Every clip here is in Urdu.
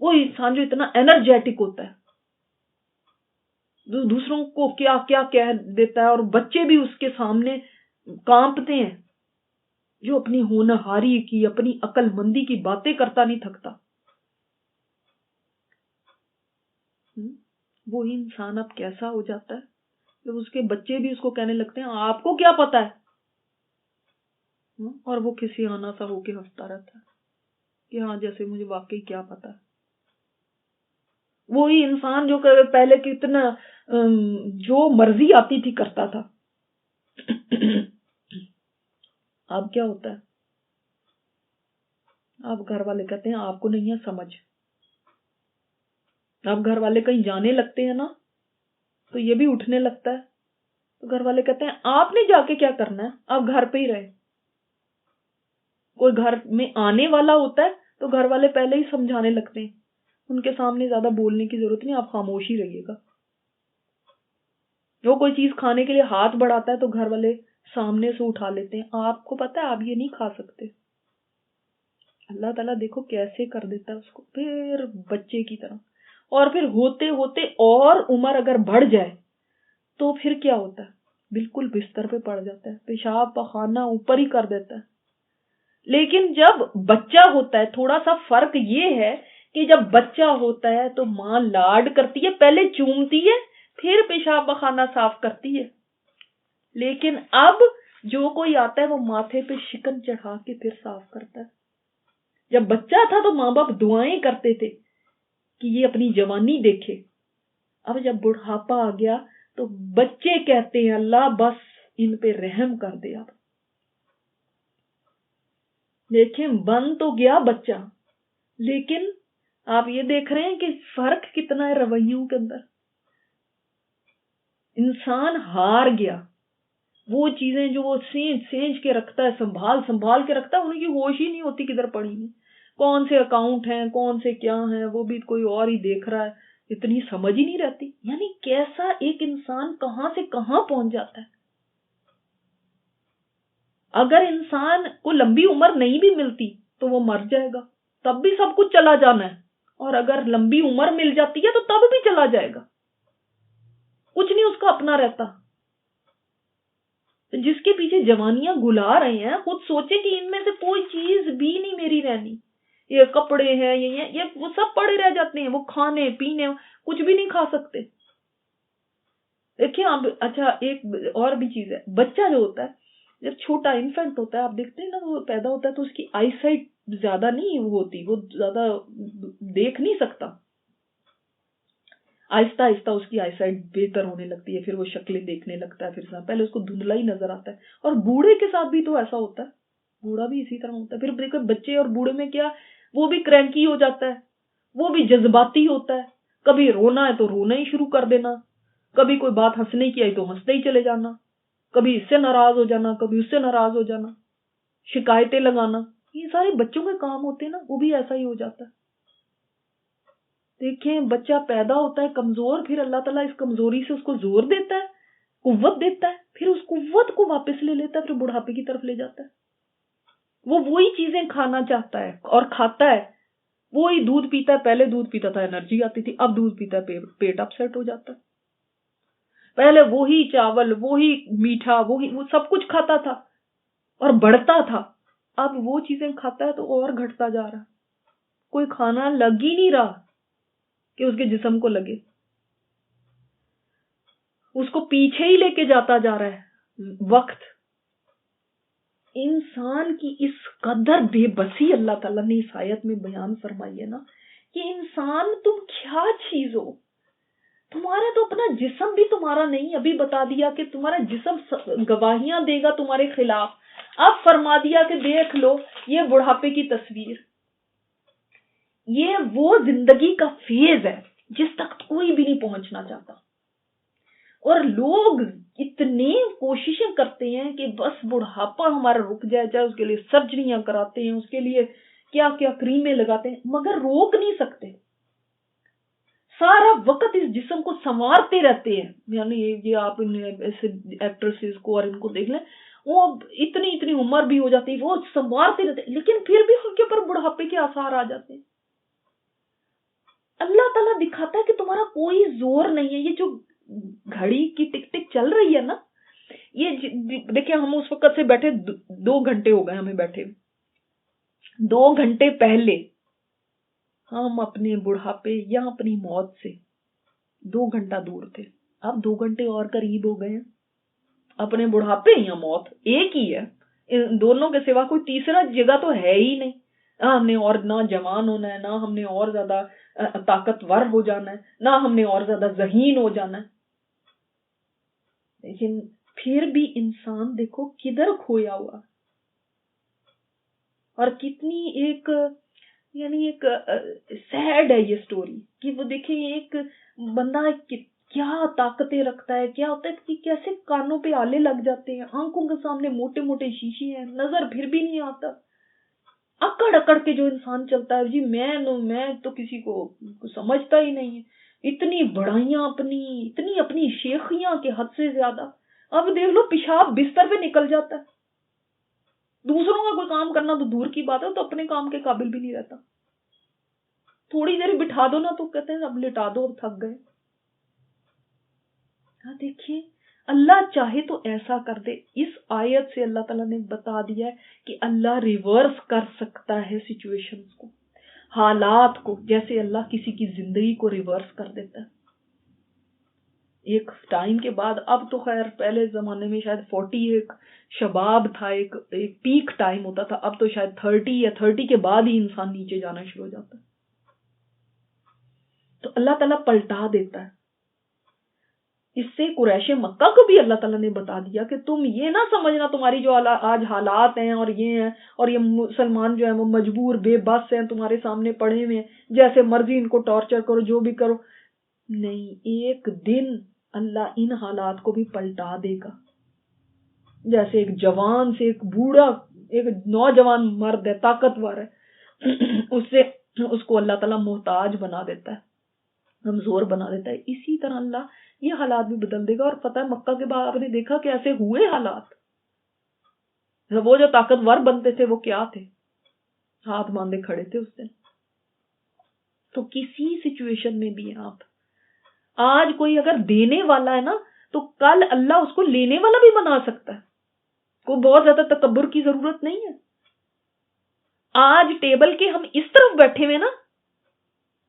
وہ انسان جو اتنا انرجیٹک ہوتا ہے، جو دوسروں کو کیا کیا کہہ دیتا ہے، اور بچے بھی اس کے سامنے کانپتے ہیں، جو اپنی ہونہاری کی، اپنی عقل مندی کی باتیں کرتا نہیں تھکتا، وہی انسان اب کیسا ہو جاتا ہے جب اس کے بچے بھی اس کو کہنے لگتے ہیں آپ کو کیا پتا ہے، اور وہ کسی آنا سا ہو کے ہنستا رہتا ہے کہ ہاں جیسے مجھے واقعی کیا پتا ہے۔ وہی انسان جو پہلے کتنا جو مرضی آتی تھی کرتا تھا، اب کیا ہوتا ہے، اب گھر والے کہتے ہیں آپ کو نہیں ہے سمجھ، اب گھر والے کہیں جانے لگتے ہیں نا تو یہ بھی اٹھنے لگتا ہے، تو گھر والے کہتے ہیں آپ نے جا کے کیا کرنا ہے، آپ گھر پہ ہی رہے۔ کوئی گھر میں آنے والا ہوتا ہے تو گھر والے پہلے ہی سمجھانے لگتے ہیں، ان کے سامنے زیادہ بولنے کی ضرورت نہیں، آپ خاموش ہی رہیے گا۔ جو کوئی چیز کھانے کے لیے ہاتھ بڑھاتا ہے تو گھر والے سامنے سے اٹھا لیتے ہیں، آپ کو پتا ہے آپ یہ نہیں کھا سکتے۔ اللہ تعالیٰ دیکھو کیسے کر دیتا ہے اس کو پھر بچے کی طرح، اور پھر ہوتے ہوتے اور عمر اگر بڑھ جائے تو پھر کیا ہوتا ہے، بالکل بستر پہ پڑ جاتا ہے، پیشاب پخانہ اوپر ہی کر دیتا ہے۔ لیکن جب بچہ ہوتا ہے تھوڑا سا فرق یہ ہے کہ جب بچہ ہوتا ہے تو ماں لاڈ کرتی ہے، پہلے چومتی ہے پھر پیشاب پخانہ صاف کرتی ہے، لیکن اب جو کوئی آتا ہے وہ ماتھے پہ شکن چڑھا کے پھر صاف کرتا ہے۔ جب بچہ تھا تو ماں باپ دعائیں کرتے تھے کہ یہ اپنی جوانی دیکھے، اب جب بڑھاپا آ گیا تو بچے کہتے ہیں اللہ بس ان پہ رحم کر دے۔ اب دیکھیں بن تو گیا بچہ، لیکن آپ یہ دیکھ رہے ہیں کہ فرق کتنا ہے رویوں کے اندر، انسان ہار گیا۔ وہ چیزیں جو وہ سینچ کے رکھتا ہے، سنبھال کے رکھتا ہے، ان کی ہوش ہی نہیں ہوتی کدھر پڑی ہیں، کون سے اکاؤنٹ ہیں، کون سے کیا ہیں، وہ بھی کوئی اور ہی دیکھ رہا ہے، اتنی سمجھ ہی نہیں رہتی۔ یعنی کیسا ایک انسان کہاں سے کہاں پہنچ جاتا ہے۔ اگر انسان کو لمبی عمر نہیں بھی ملتی تو وہ مر جائے گا، تب بھی سب کچھ چلا جانا ہے، اور اگر لمبی عمر مل جاتی ہے تو تب بھی چلا جائے گا، کچھ نہیں اس کا اپنا رہتا۔ جس کے پیچھے جوانیاں گلا رہے ہیں خود سوچیں کہ ان میں سے کوئی چیز بھی نہیں میری رہنی، یہ کپڑے ہیں، یہ وہ سب پڑے رہ جاتے ہیں، وہ کھانے پینے کچھ بھی نہیں کھا سکتے۔ دیکھیں آپ، اچھا ایک اور بھی چیز ہے، بچہ جو ہوتا ہے جب چھوٹا انفینٹ ہوتا ہے، آپ دیکھتے ہیں نا وہ پیدا ہوتا ہے تو اس کی آئی سائٹ زیادہ نہیں ہوتی، وہ زیادہ دیکھ نہیں سکتا، آہستہ آہستہ اس کی آئی سائٹ بہتر ہونے لگتی ہے، پھر وہ شکلیں دیکھنے لگتا ہے، پھر پہلے اس کو دھندلا ہی نظر آتا ہے، اور بوڑھے کے ساتھ بھی تو ایسا ہوتا ہے، بوڑھا بھی اسی طرح ہوتا ہے۔ پھر دیکھو بچے اور بوڑھے میں کیا، وہ بھی کرینکی ہو جاتا ہے، وہ بھی جذباتی ہوتا ہے، کبھی رونا ہے تو رونا ہی شروع کر دینا، کبھی کوئی بات ہنسنے کی آئی تو ہنستے ہی چلے جانا، کبھی اس سے ناراض ہو جانا، کبھی اس سے ناراض ہو جانا، شکایتیں لگانا، یہ سارے بچوں کے کام ہوتے ہیں نا، وہ بھی ایسا ہی ہو جاتا ہے۔ دیکھیں بچہ پیدا ہوتا ہے کمزور، پھر اللہ تعالیٰ اس کمزوری سے اس کو زور دیتا ہے، قوت دیتا ہے، پھر اس قوت کو واپس لے لیتا ہے، پھر بڑھاپے کی طرف لے جاتا ہے۔ وہ وہی چیزیں کھانا چاہتا ہے اور کھاتا ہے، وہی دودھ پیتا ہے، پہلے دودھ پیتا تھا انرجی آتی تھی، اب دودھ پیتا ہے پیٹ اپ سیٹ ہو جاتا ہے۔ پہلے وہی چاول، وہی میٹھا، وہی وہ سب کچھ کھاتا تھا اور بڑھتا تھا، اب وہ چیزیں کھاتا ہے تو اور گھٹتا جا رہا، کوئی کھانا لگ ہی نہیں رہا کہ اس کے جسم کو لگے، اس کو پیچھے ہی لے کے جاتا جا رہا ہے وقت۔ انسان کی اس قدر بے بسی اللہ تعالیٰ نے اس آیت میں بیان فرمائی ہے نا کہ انسان تم کیا چیز ہو، تمہارا تو اپنا جسم بھی تمہارا نہیں، ابھی بتا دیا کہ تمہارا جسم گواہیاں دے گا تمہارے خلاف، اب فرما دیا کہ دیکھ لو یہ بڑھاپے کی تصویر، یہ وہ زندگی کا فیز ہے جس تک کوئی بھی نہیں پہنچنا چاہتا، اور لوگ اتنے کوششیں کرتے ہیں کہ بس بڑھاپا ہمارا رک جائے، چاہے اس کے لیے سرجریاں کراتے ہیں، اس کے لیے کیا کیا کریمیں لگاتے ہیں، مگر روک نہیں سکتے، سارا وقت اس جسم کو سنوارتے رہتے ہیں۔ یعنی یہ آپ ایسے ایکٹریسز کو اور ان کو دیکھ لیں، وہ اتنی عمر بھی ہو جاتی ہے، وہ سنوارتے رہتے ہیں، لیکن پھر بھی ان کے اوپر بڑھاپے کے آثار آ جاتے ہیں۔ اللہ تعالیٰ دکھاتا ہے کہ تمہارا کوئی زور نہیں ہے. یہ جو گھڑی کی ٹک ٹک چل رہی ہے نا, یہ دیکھیں ہم اس وقت سے بیٹھے 2 گھنٹے ہو گئے ہمیں بیٹھے. 2 گھنٹے پہلے ہم اپنے بڑھاپے یا اپنی موت سے 2 گھنٹہ دور تھے. اب 2 گھنٹے اور قریب ہو گئے ہیں. اپنے بڑھاپے یا موت ایک ہی ہے, ان دونوں کے سوا کوئی تیسرا جگہ تو ہے ہی نہیں. ہم نے اور نہ جوان ہونا ہے, نہ ہم نے اور زیادہ طاقتور ہو جانا ہے, نہ ہم نے اور زیادہ ذہین ہو جانا ہے. لیکن پھر بھی انسان دیکھو کدھر کھویا ہوا, اور کتنی ایک یعنی ایک سیڈ ہے یہ سٹوری کہ وہ دیکھیں ایک بندہ کیا طاقتیں رکھتا ہے, کیا ہوتا ہے کہ کیسے کانوں پہ آلے لگ جاتے ہیں, آنکھوں کے سامنے موٹے موٹے شیشے ہیں, نظر پھر بھی نہیں آتا, اکڑ اکڑ کے جو انسان چلتا ہے. جی میں تو کسی کو سمجھتا ہی نہیں ہے. اتنی بڑائیاں اتنی اپنی شیخیاں کے حد سے زیادہ. اب دیکھ لو پیشاب بستر پہ نکل جاتا ہے, دوسروں کا کوئی کام کرنا تو دور کی بات ہے, تو اپنے کام کے قابل بھی نہیں رہتا. تھوڑی دیر بٹھا دو نا تو کہتے ہیں اب لٹا دو, اب تھک گئے. دیکھیے اللہ چاہے تو ایسا کر دے. اس آیت سے اللہ تعالیٰ نے بتا دیا ہے کہ اللہ ریورس کر سکتا ہے سچویشنز کو, حالات کو, جیسے اللہ کسی کی زندگی کو ریورس کر دیتا ہے. ایک ٹائم کے بعد, اب تو خیر پہلے زمانے میں شاید 40 ایک شباب تھا, ایک پیک ٹائم ہوتا تھا, اب تو شاید 30 یا 30 کے بعد ہی انسان نیچے جانا شروع ہو جاتا ہے. تو اللہ تعالیٰ پلٹا دیتا ہے. اس سے قریش مکہ کو بھی اللہ تعالیٰ نے بتا دیا کہ تم یہ نہ سمجھنا تمہاری جو آج حالات ہیں اور یہ ہیں, اور یہ مسلمان جو ہیں وہ مجبور بے بس ہیں, تمہارے سامنے پڑے ہوئے ہیں, جیسے مرضی ان کو ٹارچر کرو, جو بھی کرو. نہیں, ایک دن اللہ ان حالات کو بھی پلٹا دے گا. جیسے ایک جوان سے ایک بوڑھا, ایک نوجوان مرد ہے, طاقتور ہے, اس کو اللہ تعالیٰ محتاج بنا دیتا ہے, کمزور بنا دیتا ہے. اسی طرح اللہ یہ حالات بھی بدل دے گا. اور فتح مکہ کے بعد آپ نے دیکھا کہ ایسے ہوئے حالات. وہ جو طاقتور بنتے تھے وہ کیا تھے, ہاتھ باندھے کھڑے تھے اس دن. تو کسی سچویشن میں بھی آپ آج کوئی اگر دینے والا ہے نا, تو کل اللہ اس کو لینے والا بھی بنا سکتا ہے. کوئی بہت زیادہ تکبر کی ضرورت نہیں ہے. آج ٹیبل کے ہم اس طرف بیٹھے ہوئے نا,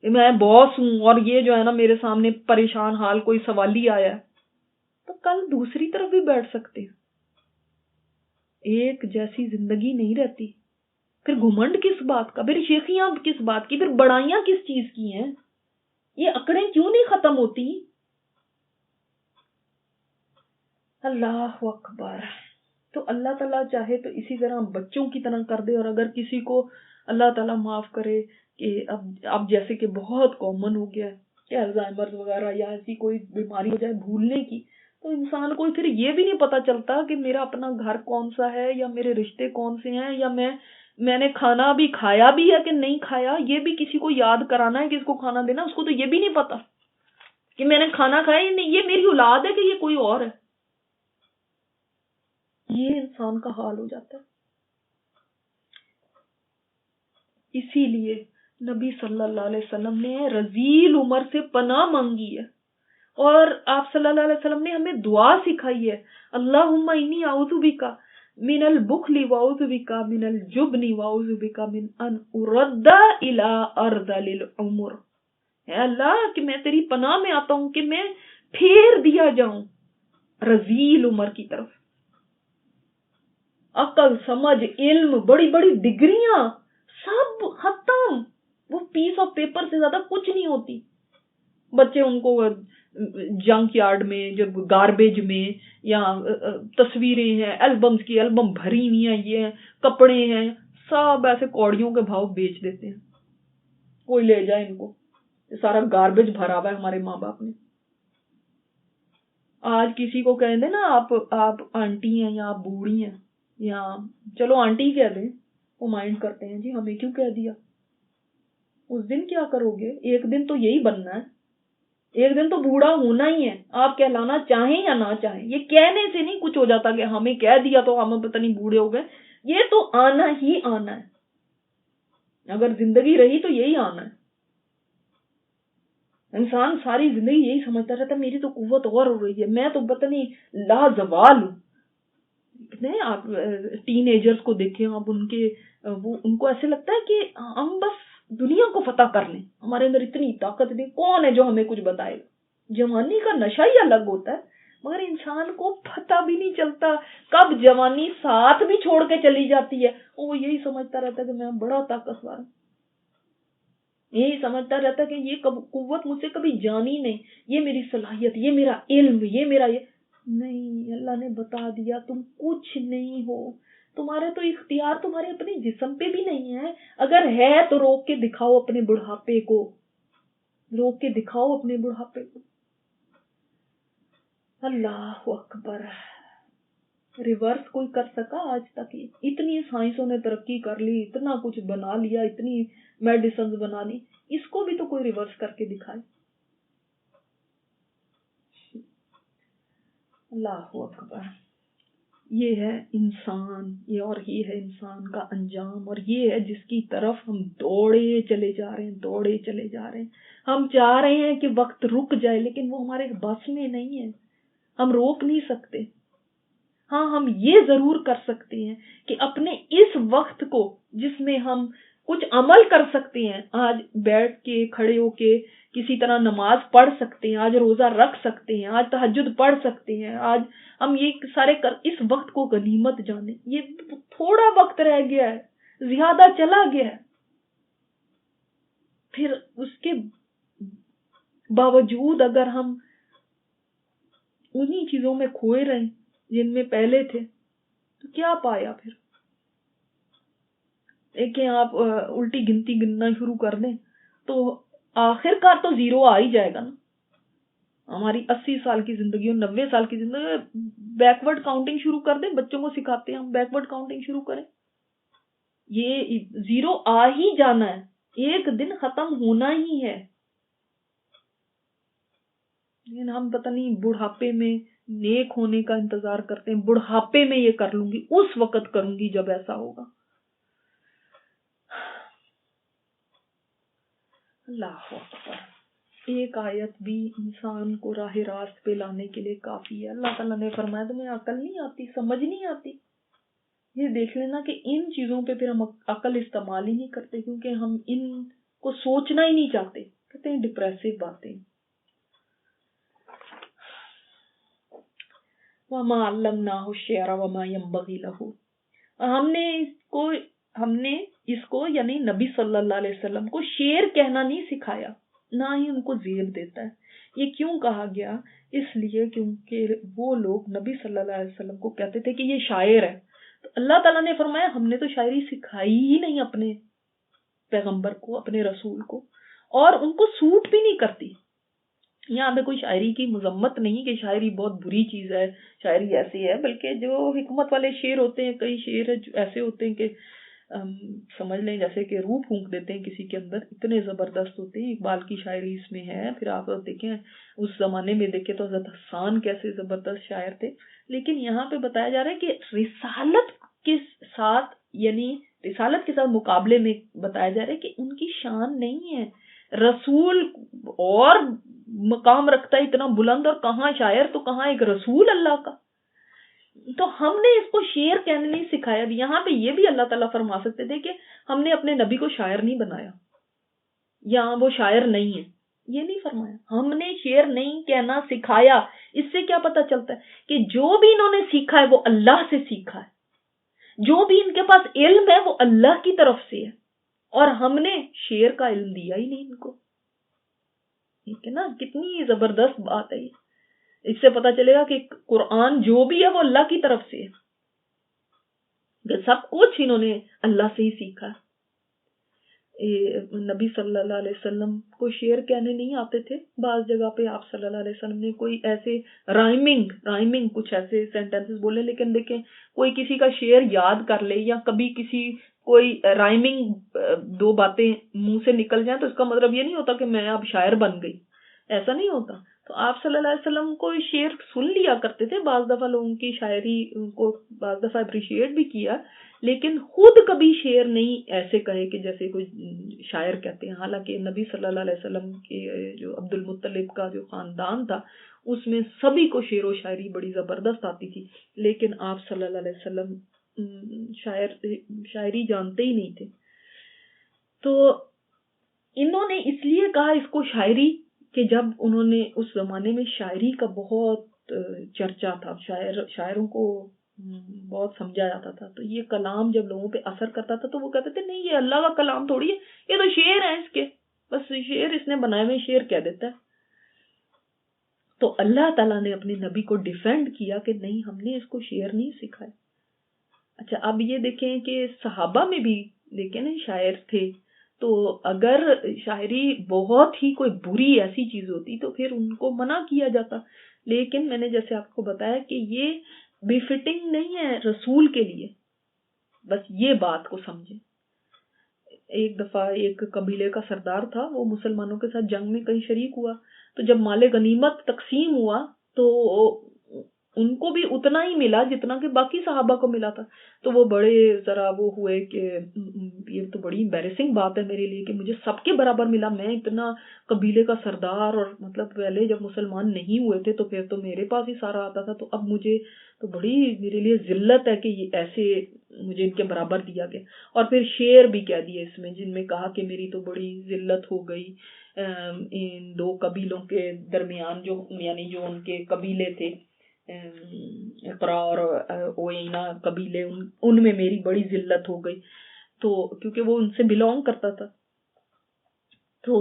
میں باس ہوں اور یہ جو ہے نا میرے سامنے پریشان حال کوئی سوالی آیا ہے, تو کل دوسری طرف بھی بیٹھ سکتے ہیں. ایک جیسی زندگی نہیں رہتی. پھر گھمنڈ کس بات کا, پھر شیخیاں کس بات کی, پھر بڑائیاں کس چیز کی ہیں, یہ اکڑیں کیوں نہیں ختم ہوتی. اللہ اکبر. تو اللہ تعالیٰ چاہے تو اسی طرح بچوں کی طرح کر دے. اور اگر کسی کو اللہ تعالیٰ معاف کرے کہ اب جیسے کہ بہت کامن ہو گیا ہے کہ الزائمر وغیرہ یا ایسی کوئی بیماری ہو جائے بھولنے کی, تو انسان کو پھر یہ بھی نہیں پتا چلتا کہ میرا اپنا گھر کون سا ہے, یا میرے رشتے کون سے ہیں, یا میں نے کھانا بھی کھایا بھی ہے کہ نہیں کھایا. یہ بھی کسی کو یاد کرانا ہے کہ اس کو کھانا دینا, اس کو تو یہ بھی نہیں پتا کہ میں نے کھانا کھایا یا نہیں, یہ میری اولاد ہے کہ یہ کوئی اور ہے. یہ انسان کا حال ہو جاتا ہے. اسی لیے نبی صلی اللہ علیہ وسلم نے رذیل عمر سے پناہ مانگی ہے, اور آپ صلی اللہ علیہ وسلم نے ہمیں دعا سکھائی ہے, اللہم انی اعوذ بک من البخل واعوذ بک من الجبن واعوذ بک من ان ارد الی ارذل العمر. اے اللہ کہ میں تیری پناہ میں آتا ہوں کہ میں پھیر دیا جاؤں رذیل عمر کی طرف. عقل, سمجھ, علم, بڑی بڑی ڈگریاں سب ختم. وہ پیس آف پیپر سے زیادہ کچھ نہیں ہوتی. بچے ان کو جنک یارڈ میں, جب گاربیج میں, یا تصویریں ہیں البمز کی, البم بھری ہوئی ہیں, یہ کپڑے ہیں, سب ایسے کوڑیوں کے بھاؤ بیچ دیتے ہیں. کوئی لے جائے ان کو, سارا گاربیج بھرا ہوا ہے ہمارے ماں باپ نے. آج کسی کو کہہ دیں نا آپ آنٹی ہیں یا آپ بوڑھی ہیں, یا چلو آنٹی کہہ دیں, وہ مائنڈ کرتے ہیں جی ہمیں کیوں کہہ دیا. اس دن کیا کرو گے, ایک دن تو یہی بننا ہے, ایک دن تو بوڑھا ہونا ہی ہے, آپ کہلانا چاہیں یا نہ چاہیں. یہ کہنے سے نہیں کچھ ہو جاتا کہ ہمیں کہہ دیا تو ہم پتہ نہیں بوڑھے ہو گئے. یہ تو آنا ہی آنا ہے, اگر زندگی رہی تو یہی آنا ہے. انسان ساری زندگی یہی سمجھتا رہتا ہے میری تو قوت اور ہو رہی ہے، میں تو پتہ نہیں لازوال ہوں. آپ ٹین ایجرز کو دیکھیں، آپ ان کو ایسے لگتا ہے کہ ہم بس دنیا کو فتح کر لیں، ہمارے اندر اتنی طاقت نہیں، کون ہے جو ہمیں کچھ بتائے گا. جوانی کا نشہ ہی الگ ہوتا ہے، مگر انسان کو پتہ بھی نہیں چلتا کب جوانی ساتھ بھی چھوڑ کے چلی جاتی ہے. وہ یہی سمجھتا رہتا ہے کہ میں بڑا طاقتور ہوں، یہی سمجھتا رہتا ہے کہ یہ قوت مجھ سے کبھی جانی نہیں، یہ میری صلاحیت، یہ میرا علم، یہ میرا یہ نہیں. اللہ نے بتا دیا تم کچھ نہیں ہو، تمہارے تو اختیار تمہارے اپنے جسم پہ بھی نہیں ہے. اگر ہے تو روک کے دکھاؤ اپنے بڑھاپے کو، روک کے دکھاؤ اپنے بڑھاپے کو. اللہ اکبر. ریورس کوئی کر سکا آج تک؟ اتنی سائنسوں نے ترقی کر لی، اتنا کچھ بنا لیا، اتنی میڈیسنز بنا لی، اس کو بھی تو کوئی ریورس کر کے دکھائے. اللہ اکبر. یہ ہے انسان، یہ ہے انسان کا انجام، اور یہ ہے جس کی طرف ہم دوڑے چلے جا رہے ہیں، دوڑے چلے جا رہے ہیں. ہم چاہ رہے ہیں کہ وقت رک جائے، لیکن وہ ہمارے بس میں نہیں ہے، ہم روک نہیں سکتے. ہاں ہم یہ ضرور کر سکتے ہیں کہ اپنے اس وقت کو جس میں ہم کچھ عمل کر سکتے ہیں، آج بیٹھ کے کھڑے ہو کے کسی طرح نماز پڑھ سکتے ہیں، آج روزہ رکھ سکتے ہیں، آج تہجد پڑھ سکتے ہیں، آج ہم یہ سارے اس وقت کو غنیمت جانیں. یہ تھوڑا وقت رہ گیا ہے، زیادہ چلا گیا ہے. پھر اس کے باوجود اگر ہم انہی چیزوں میں کھوئے رہیں جن میں پہلے تھے تو کیا پایا پھر؟ دیکھیں آپ الٹی گنتی گننا شروع کر دیں تو آخر کار تو زیرو آ ہی جائے گا نا. ہماری 80 سال کی زندگی اور 90 سال کی زندگی، بیکورڈ کاؤنٹنگ شروع کر دیں. بچوں کو سکھاتے ہیں ہم بیکورڈ کاؤنٹنگ شروع کریں، یہ زیرو آ ہی جانا ہے، ایک دن ختم ہونا ہی ہے. لیکن ہم پتہ نہیں بڑھاپے میں نیک ہونے کا انتظار کرتے ہیں، بڑھاپے میں یہ کر لوں گی، اس وقت کروں گی جب ایسا ہوگا. اللہ اکبر. ایک آیت بھی انسان کو راہ راست پہ لانے کے لیے کافی ہے. اللہ تعالیٰ نے فرمایا تمہیں عقل نہیں آتی، سمجھ نہیں آتی. یہ دیکھ لینا کہ ان چیزوں پہ پھر ہم عقل استعمال ہی نہیں کرتے، کیونکہ ہم ان کو سوچنا ہی نہیں چاہتے. کہتے ہیں ڈپریسو باتیں. وَمَا عَلَّمْنَاهُ الشِّعْرَ وَمَا يَنبَغِي لَهُ. ہم نے اس کو یعنی نبی صلی اللہ علیہ وسلم کو شعر کہنا نہیں سکھایا، نہ ہی ان کو زیب دیتا ہے. یہ کیوں کہا گیا؟ اس لیے کیونکہ وہ لوگ نبی صلی اللہ علیہ وسلم کو کہتے تھے کہ یہ شاعر ہے. تو اللہ تعالیٰ نے فرمایا ہم نے تو شاعری سکھائی ہی نہیں اپنے پیغمبر کو، اپنے رسول کو، اور ان کو سوٹ بھی نہیں کرتی. یہاں پہ کوئی شاعری کی مذمت نہیں کہ شاعری بہت بری چیز ہے، شاعری ایسی ہے، بلکہ جو حکمت والے شعر ہوتے ہیں، کئی شعر ایسے ہوتے ہیں کہ سمجھ لیں جیسے کہ روح پھونک دیتے ہیں کسی کے اندر، اتنے زبردست ہوتے ہیں. اقبال کی شاعری اس میں ہے. پھر آپ دیکھیں اس زمانے میں دیکھیں تو حضرت حسان کیسے زبردست شاعر تھے. لیکن یہاں پہ بتایا جا رہا ہے کہ رسالت کے ساتھ، یعنی رسالت کے ساتھ مقابلے میں بتایا جا رہا ہے کہ ان کی شان نہیں ہے. رسول اور مقام رکھتا ہے اتنا بلند، اور کہاں شاعر تو کہاں ایک رسول اللہ کا. تو ہم نے اس کو شعر کہنے نہیں سکھایا. یہاں پہ یہ بھی اللہ تعالیٰ فرما سکتے تھے کہ ہم نے اپنے نبی کو شاعر نہیں بنایا یا وہ شاعر نہیں ہے، یہ نہیں فرمایا. ہم نے شعر نہیں کہنا سکھایا. اس سے کیا پتہ چلتا ہے کہ جو بھی انہوں نے سیکھا ہے وہ اللہ سے سیکھا ہے، جو بھی ان کے پاس علم ہے وہ اللہ کی طرف سے ہے، اور ہم نے شعر کا علم دیا ہی نہیں ان کو. ٹھیک ہے نا؟ کتنی زبردست بات ہے یہ. اس سے پتا چلے گا کہ قرآن جو بھی ہے وہ اللہ کی طرف سے ہے، سب کچھ انہوں نے اللہ سے ہی سیکھا. نبی صلی اللہ علیہ وسلم کو شعر کہنے نہیں آتے تھے. بعض جگہ پہ آپ صلی اللہ علیہ وسلم نے کوئی ایسے رائمنگ کچھ ایسے سینٹینسز بولے، لیکن دیکھیں کوئی کسی کا شعر یاد کر لے یا کبھی کوئی رائمنگ دو باتیں منہ سے نکل جائیں تو اس کا مطلب یہ نہیں ہوتا کہ میں اب شاعر بن گئی، ایسا نہیں ہوتا. تو آپ صلی اللہ علیہ وسلم کو شعر سن لیا کرتے تھے. بعض دفعہ لوگوں کی شاعری کو بعض دفعہ اپریشیٹ بھی کیا، لیکن خود کبھی شعر نہیں ایسے کہے کہ جیسے کوئی شاعر کہتے ہیں. حالانکہ نبی صلی اللہ علیہ وسلم کے جو عبد المطلب کا جو خاندان تھا اس میں سبھی کو شعر و شاعری بڑی زبردست آتی تھی، لیکن آپ صلی اللہ علیہ وسلم شاعری جانتے ہی نہیں تھے. تو انہوں نے اس لیے کہا اس کو شاعری کہ جب انہوں نے اس زمانے میں شاعری کا بہت چرچا تھا، شاعروں کو بہت سمجھا جاتا تھا، تو یہ کلام جب لوگوں پہ اثر کرتا تھا تو وہ کہتے تھے نہیں یہ اللہ کا کلام تھوڑی ہے، یہ تو شعر ہے اس کے، بس شعر اس نے بنائے ہوئے شعر کہہ دیتا ہے. تو اللہ تعالیٰ نے اپنے نبی کو ڈیفینڈ کیا کہ نہیں ہم نے اس کو شعر نہیں سکھایا. اچھا اب یہ دیکھیں کہ صحابہ میں بھی دیکھیں نا شاعر تھے، تو اگر شاعری بہت ہی کوئی بری ایسی چیز ہوتی تو پھر ان کو منع کیا جاتا، لیکن میں نے جیسے آپ کو بتایا کہ یہ بے فٹنگ نہیں ہے رسول کے لیے، بس یہ بات کو سمجھیں. ایک دفعہ ایک قبیلے کا سردار تھا، وہ مسلمانوں کے ساتھ جنگ میں کہیں شریک ہوا، تو جب مال غنیمت تقسیم ہوا تو ان کو بھی اتنا ہی ملا جتنا کہ باقی صحابہ کو ملا تھا. تو وہ بڑے ذرا وہ ہوئے کہ یہ تو بڑی امبیرسنگ بات ہے میرے لیے کہ مجھے سب کے برابر ملا، میں اتنا قبیلے کا سردار، اور مطلب پہلے جب مسلمان نہیں ہوئے تھے تو پھر تو میرے پاس ہی سارا آتا تھا، تو اب مجھے تو بڑی میرے لیے ذلت ہے کہ یہ ایسے مجھے ان کے برابر دیا گیا. اور پھر شعر بھی کہہ دیے اس میں جن میں کہا کہ میری تو بڑی ذلت ہو گئی ان دو قبیلوں کے درمیان، جو یعنی جو ان کے قبیلے تھے اقرا اور اوینا قبیلے، ان میں میری بڑی ذلت ہو گئی. تو کیونکہ وہ ان سے بلونگ کرتا تھا. تو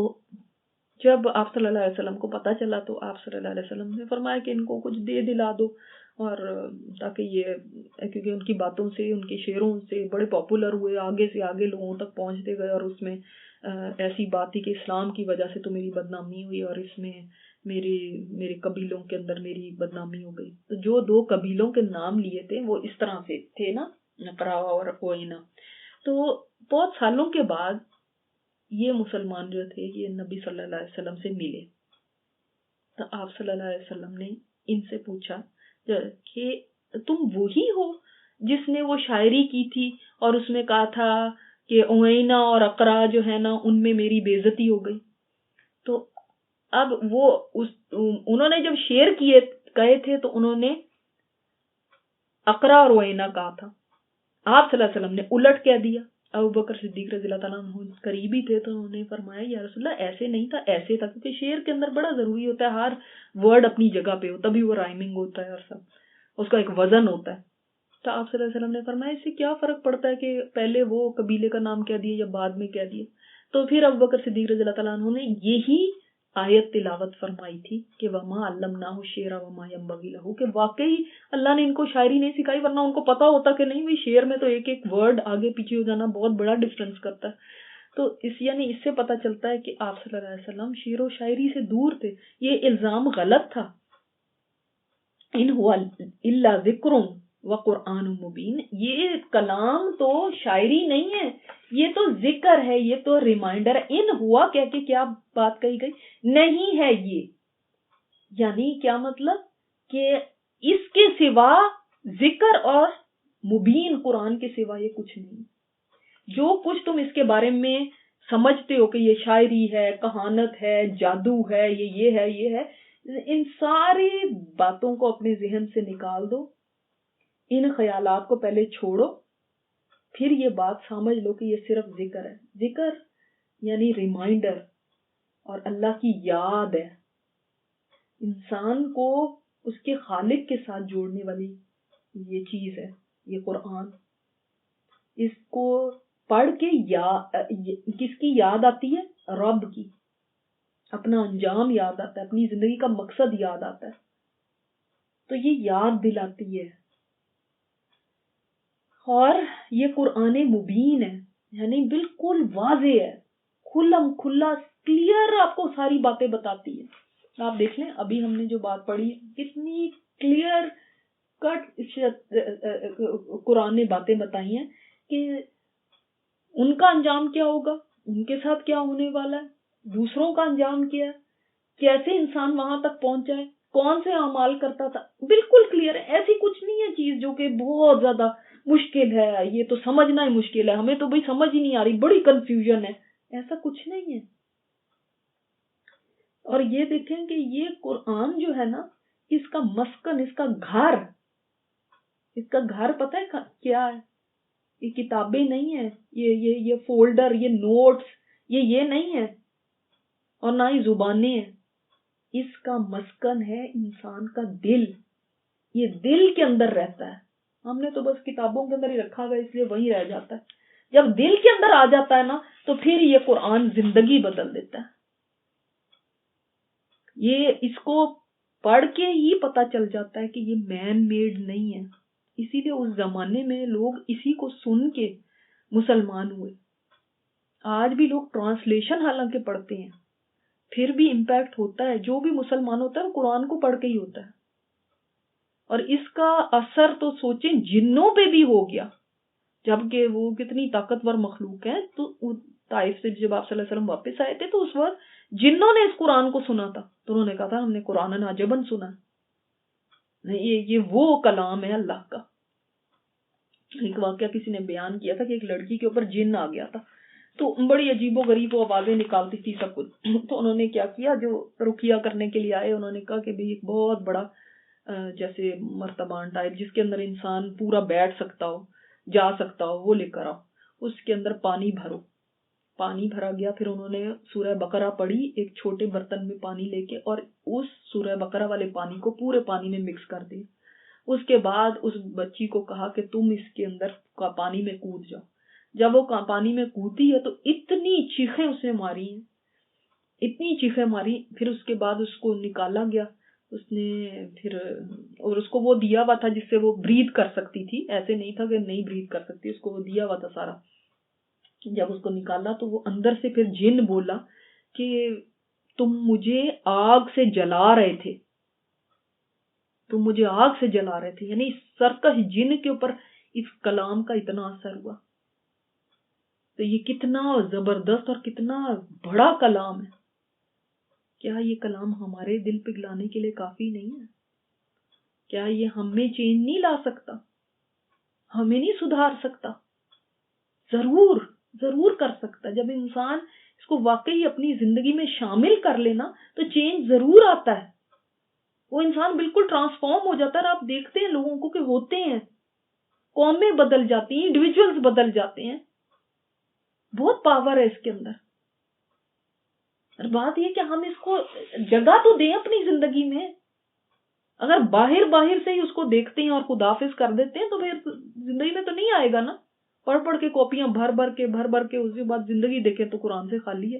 جب آپ صلی اللہ علیہ وسلم کو پتا چلا تو آپ صلی اللہ علیہ وسلم نے فرمایا کہ ان کو کچھ دے دلا دو، اور تاکہ یہ کیونکہ ان کی باتوں سے ان کے شعروں سے بڑے پاپولر ہوئے، آگے سے آگے لوگوں تک پہنچتے گئے، اور اس میں ایسی بات تھی کہ اسلام کی وجہ سے تو میری بدنامی ہوئی، اور اس میں میرے قبیلوں کے اندر میری بدنامی ہو گئی. تو جو دو قبیلوں کے نام لیے تھے وہ اس طرح سے تھے نا، نقراوا اور اوینا. تو بہت سالوں کے بعد یہ مسلمان جو تھے یہ نبی صلی اللہ علیہ وسلم سے ملے. تو آپ صلی اللہ علیہ وسلم نے ان سے پوچھا کہ تم وہی ہو جس نے وہ شاعری کی تھی اور اس میں کہا تھا کہ اوینا اور اقرا جو ہے نا ان میں میری بے عزتی ہو گئی. تو اب وہ انہوں نے جب شعر کہے تھے تو انہوں نے اقرا اور اوینا کہا تھا. آپ صلی اللہ علیہ وسلم نے الٹ کہہ دیا. ابو بکر صدیق رضی اللہ تعالیٰ عنہ قریبی تھے تو انہوں نے فرمایا یا رسول اللہ ایسے نہیں تھا، ایسے تھا، کیونکہ شعر کے اندر بڑا ضروری ہوتا ہے ہر ورڈ اپنی جگہ پہ ہو، تبھی وہ رائمنگ ہوتا ہے اور سب اس کا ایک وزن ہوتا ہے. تو آپ صلی اللہ علیہ وسلم نے فرمایا اس سے کیا فرق پڑتا ہے کہ پہلے وہ قبیلے کا نام کہہ دیا یا بعد میں کہہ دیا. تو پھر ابو بکر صدیق رضی اللہ تعالیٰ عنہ نے یہی آیت تلاوت فرمائی تھی کہ وما علمناہ الشعر وما ينبغي له، کہ واقعی اللہ نے ان کو شاعری نہیں سکھائی، ورنہ ان کو پتا ہوتا کہ نہیں شعر میں تو ایک ایک ورڈ آگے پیچھے ہو جانا بہت بڑا ڈفرنس کرتا ہے. تو یعنی اس سے پتا چلتا ہے کہ آپ صلی اللہ علیہ وسلم شعر و شاعری سے دور تھے. یہ الزام غلط تھا. ان ہوا الا ذکر وقرآن مبین، یہ کلام تو شاعری نہیں ہے، یہ تو ذکر ہے، یہ تو ریمائنڈر ہے. ان ہوا کہہ کے کیا بات کہی گئی؟ نہیں ہے یہ. یعنی کیا مطلب کہ اس کے سوا ذکر اور مبین قرآن کے سوا یہ کچھ نہیں. جو کچھ تم اس کے بارے میں سمجھتے ہو کہ یہ شاعری ہے، کہانت ہے، جادو ہے، یہ ہے، ان ساری باتوں کو اپنے ذہن سے نکال دو. ان خیالات کو پہلے چھوڑو، پھر یہ بات سمجھ لو کہ یہ صرف ذکر ہے. ذکر یعنی ریمائنڈر اور اللہ کی یاد ہے، انسان کو اس کے خالق کے ساتھ جوڑنے والی یہ چیز ہے یہ قرآن. اس کو پڑھ کے کس کی یاد آتی ہے؟ رب کی. اپنا انجام یاد آتا ہے، اپنی زندگی کا مقصد یاد آتا ہے. تو یہ یاد دلاتی ہے. اور یہ قرآن مبین ہے، یعنی بالکل واضح ہے، کھلم کھلا کلیئر آپ کو ساری باتیں بتاتی ہے. آپ دیکھ لیں ابھی ہم نے جو بات پڑھی کتنی کلیئر کٹ قرآن نے باتیں بتائی ہیں کہ ان کا انجام کیا ہوگا، ان کے ساتھ کیا ہونے والا ہے، دوسروں کا انجام کیا ہے، کیسے انسان وہاں تک پہنچا ہے، کون سے اعمال کرتا تھا. بالکل کلیئر ہے. ایسی کچھ نہیں ہے چیز جو کہ بہت زیادہ مشکل ہے, یہ تو سمجھنا ہی مشکل ہے, ہمیں تو بھئی سمجھ ہی نہیں آ رہی, بڑی کنفیوژن ہے. ایسا کچھ نہیں ہے. اور یہ دیکھیں کہ یہ قرآن جو ہے نا, اس کا مسکن, اس کا گھر پتہ ہے کیا ہے؟ یہ کتابیں نہیں ہیں, یہ فولڈر, یہ نوٹس, یہ نہیں ہے, اور نہ ہی زبانیں ہیں. اس کا مسکن ہے انسان کا دل. یہ دل کے اندر رہتا ہے. ہم نے تو بس کتابوں کے اندر ہی رکھا گیا, اس لیے وہی رہ جاتا ہے. جب دل کے اندر آ جاتا ہے نا, تو پھر یہ قرآن زندگی بدل دیتا ہے. یہ اس کو پڑھ کے ہی پتا چل جاتا ہے کہ یہ مین میڈ نہیں ہے. اسی لیے اس زمانے میں لوگ اسی کو سن کے مسلمان ہوئے. آج بھی لوگ ٹرانسلیشن حالانکہ پڑھتے ہیں, پھر بھی امپیکٹ ہوتا ہے. جو بھی مسلمان ہوتا ہے وہ قرآن کو پڑھ کے ہی ہوتا ہے. اور اس کا اثر تو سوچیں جنوں پہ بھی ہو گیا, جبکہ وہ کتنی طاقتور مخلوق ہے. تو طائف سے جب آپ صلی اللہ علیہ وسلم واپس آئے تھے تو اس وقت جنوں نے اس قرآن کو سنا تھا, تو انہوں نے کہا تھا ہم نے قرآن عجباً سنا. یہ وہ کلام ہے اللہ کا. ایک واقعہ کسی نے بیان کیا تھا کہ ایک لڑکی کے اوپر جن آ گیا تھا, تو بڑی عجیب و غریب وہ آوازیں نکالتی تھی سب کچھ. تو انہوں نے کیا کیا, جو رقیہ کرنے کے لیے آئے, انہوں نے کہا کہ بھئی ایک بہت بڑا جیسے مرتبان ٹائپ جس کے اندر انسان پورا بیٹھ سکتا ہو, جا سکتا ہو, وہ لے کر آؤ. اس کے اندر پانی بھرو. پانی بھرا گیا. پھر انہوں نے سورہ بقرہ پڑھی ایک چھوٹے برتن میں پانی لے کے, اور اس سورہ بقرہ والے پانی کو پورے پانی میں مکس کر دیا. اس کے بعد اس بچی کو کہا کہ تم اس کے اندر پانی میں کود جاؤ. جب وہ پانی میں کودی ہے تو اتنی چیخیں اس نے ماری ہیں, اتنی چیخیں ماری. پھر اس کے بعد اس کو نکالا گیا. اس نے پھر, اور اس کو وہ دیا ہوا تھا جس سے وہ بریتھ کر سکتی تھی, ایسے نہیں تھا کہ نہیں بریتھ کر سکتی, اس کو وہ دیا ہوا تھا سارا. جب اس کو نکالا تو وہ اندر سے پھر جن بولا کہ تم مجھے آگ سے جلا رہے تھے, تم مجھے آگ سے جلا رہے تھے. یعنی سرکش جن کے اوپر اس کلام کا اتنا اثر ہوا. تو یہ کتنا زبردست اور کتنا بڑا کلام ہے. کیا یہ کلام ہمارے دل پگھلانے کے لیے کافی نہیں ہے؟ کیا یہ ہمیں چینج نہیں لا سکتا؟ ہمیں نہیں سدھار سکتا؟ ضرور ضرور کر سکتا. جب انسان اس کو واقعی اپنی زندگی میں شامل کر لینا تو چینج ضرور آتا ہے. وہ انسان بالکل ٹرانسفارم ہو جاتا ہے. اور آپ دیکھتے ہیں لوگوں کو کہ ہوتے ہیں, قومیں بدل جاتی ہیں, انڈیویجولز بدل جاتے ہیں. بہت پاور ہے اس کے اندر. اور بات یہ کہ ہم اس کو جگہ تو دیں اپنی زندگی میں. اگر باہر سے ہی اس کو دیکھتے ہیں اور خداحافظ کر دیتے ہیں تو پھر زندگی میں تو نہیں آئے گا نا. پڑھ کے کاپیاں بھر کے اس کے بعد زندگی دیکھیں تو قرآن سے خالی ہے.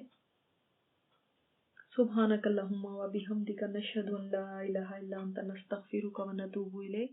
سبحانک اللہم و بحمدک نشہد ان لا الہ الا انت نستغفرک و نتوب الیک.